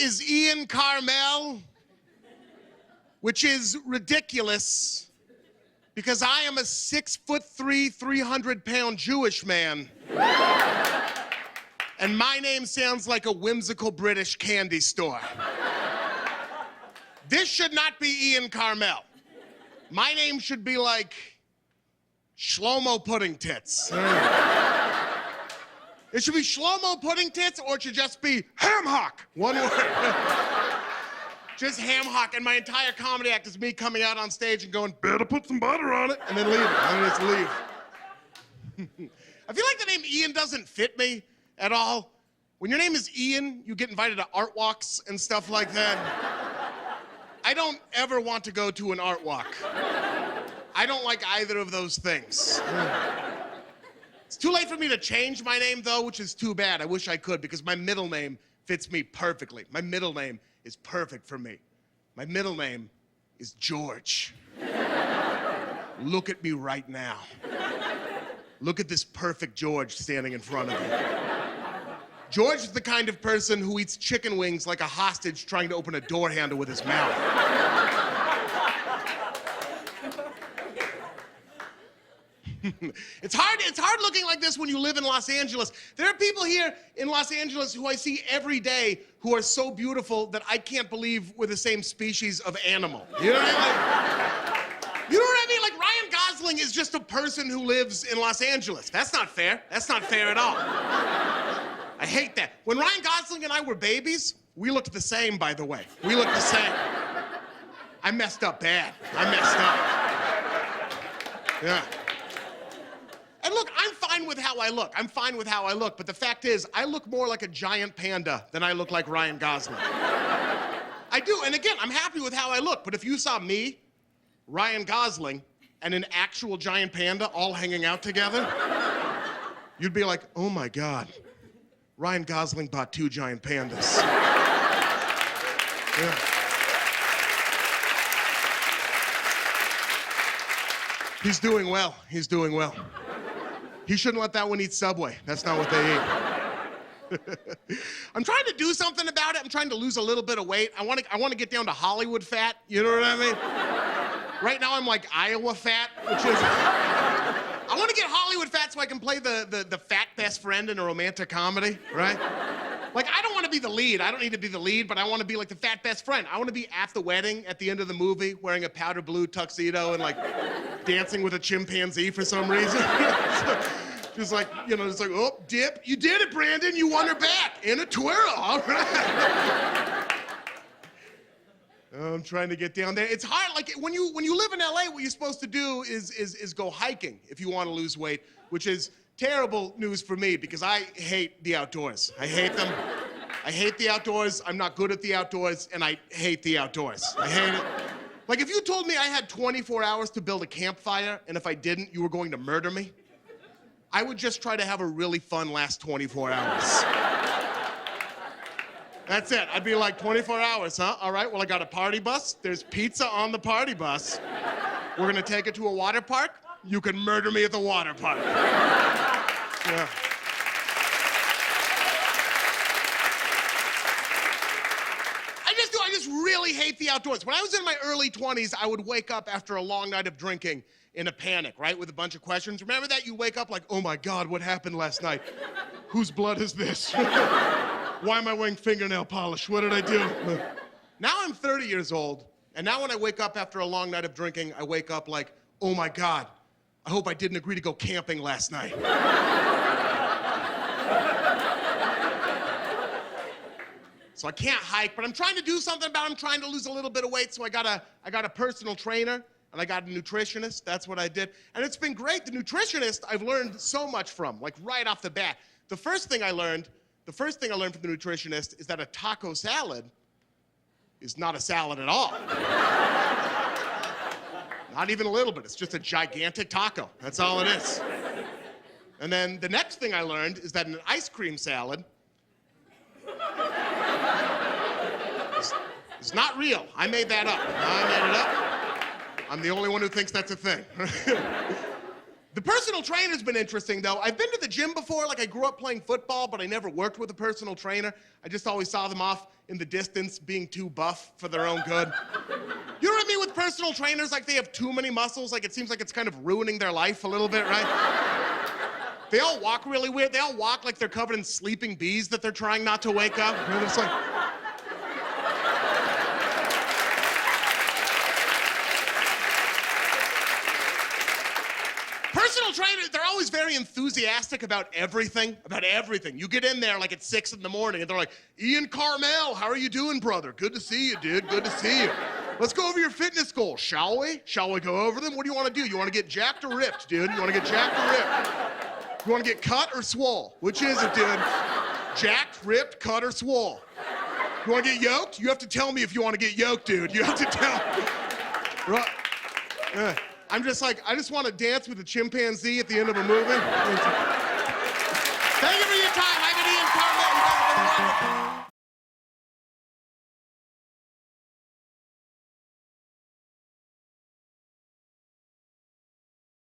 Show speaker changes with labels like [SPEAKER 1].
[SPEAKER 1] is Ian Karmel, which is ridiculous because I am a 6'3", 300-pound Jewish man. And my name sounds like a whimsical British candy store. This should not be Ian Karmel. My name should be like Shlomo Pudding Tits. It should be Shlomo Pudding Tits, or it should just be Ham Hock. One word. Just Ham Hock, and my entire comedy act is me coming out on stage and going, better put some butter on it, and then leave it. And just leave. I feel like the name Ian doesn't fit me at all. When your name is Ian, you get invited to art walks and stuff like that. I don't ever want to go to an art walk. I don't like either of those things. It's too late for me to change my name, though, which is too bad. I wish I could, because my middle name fits me perfectly. My middle name is perfect for me. My middle name is George. Look at me right now. Look at this perfect George standing in front of you. George is the kind of person who eats chicken wings like a hostage trying to open a door handle with his mouth. It's hard looking like this when you live in Los Angeles. There are people here in Los Angeles who I see every day who are so beautiful that I can't believe we're the same species of animal. You know what I mean? You know what I mean? Like, Ryan Gosling is just a person who lives in Los Angeles. That's not fair. That's not fair at all. I hate that. When Ryan Gosling and I were babies, we looked the same, by the way. We looked the same. I messed up bad. I messed up. Yeah. And look, I'm fine with how I look. I'm fine with how I look, but the fact is, I look more like a giant panda than I look like Ryan Gosling. I do, and again, I'm happy with how I look, but if you saw me, Ryan Gosling, and an actual giant panda all hanging out together, you'd be like, oh my God, Ryan Gosling bought 2 giant pandas. Yeah. He's doing well. He's doing well. He shouldn't let that one eat Subway. That's not what they eat. I'm trying to do something about it. I'm trying to lose a little bit of weight. I want to get down to Hollywood fat. You know what I mean? Right now I'm like Iowa fat, which is... I want to get Hollywood fat so I can play the fat best friend in a romantic comedy, right? Like, I don't want to be the lead. I don't need to be the lead, but I want to be like the fat best friend. I want to be at the wedding at the end of the movie wearing a powder blue tuxedo and like dancing with a chimpanzee for some reason. Just like, you know, just like, oh, dip. You did it, Brandon. You won her back in a twirl. All right. I'm trying to get down there. It's hard. Like, when you live in LA, what you're supposed to do is go hiking if you want to lose weight, which is terrible news for me because I hate the outdoors. I hate them. I hate the outdoors. I'm not good at the outdoors, and I hate the outdoors. I hate it. Like, if you told me I had 24 hours to build a campfire, and if I didn't, you were going to murder me, I would just try to have a really fun last 24 hours. That's it. I'd be like, 24 hours, huh? All right, well, I got a party bus. There's pizza on the party bus. We're gonna take it to a water park. You can murder me at the water park. Yeah. I just really hate the outdoors. When I was in my early 20s, I would wake up after a long night of drinking in a panic, right? With a bunch of questions. Remember that? You wake up like, oh my God, what happened last night? Whose blood is this? Why am I wearing fingernail polish? What did I do? Now I'm 30 years old, and now when I wake up after a long night of drinking, I wake up like, oh my God, I hope I didn't agree to go camping last night. So I can't hike, but I'm trying to do something about it. I'm trying to lose a little bit of weight, so I got a personal trainer, and I got a nutritionist. That's what I did. And it's been great. The nutritionist I've learned so much from, like right off the bat. The first thing I learned from the nutritionist is that a taco salad is not a salad at all. Not even a little bit. It's just a gigantic taco. That's all it is. And then the next thing I learned is that an ice cream salad is not real. I made that up. I made it up. I'm the only one who thinks that's a thing. The personal trainer's been interesting, though. I've been to the gym before. Like, I grew up playing football, but I never worked with a personal trainer. I just always saw them off in the distance being too buff for their own good. You know what I mean with personal trainers? Like, they have too many muscles. Like, it seems like it's kind of ruining their life a little bit, right? They all walk really weird. They all walk like they're covered in sleeping bees that they're trying not to wake up. You know, it's like... Personal trainers, they're always very enthusiastic about everything. You get in there like at 6 in the morning and they're like, Ian Karmel, how are you doing, brother? Good to see you, dude. Good to see you. Let's go over your fitness goals, shall we? Shall we go over them? What do you want to do? You want to get jacked or ripped, dude? You want to get jacked or ripped? You want to get cut or swole? Which is it, dude? Jacked, ripped, cut, or swole? You want to get yoked? You have to tell me if you want to get yoked, dude. You have to tell me. Right. I'm just like, I just want to dance with a chimpanzee at the end of a movie. Thank you for your time. I'm Ian Karmel.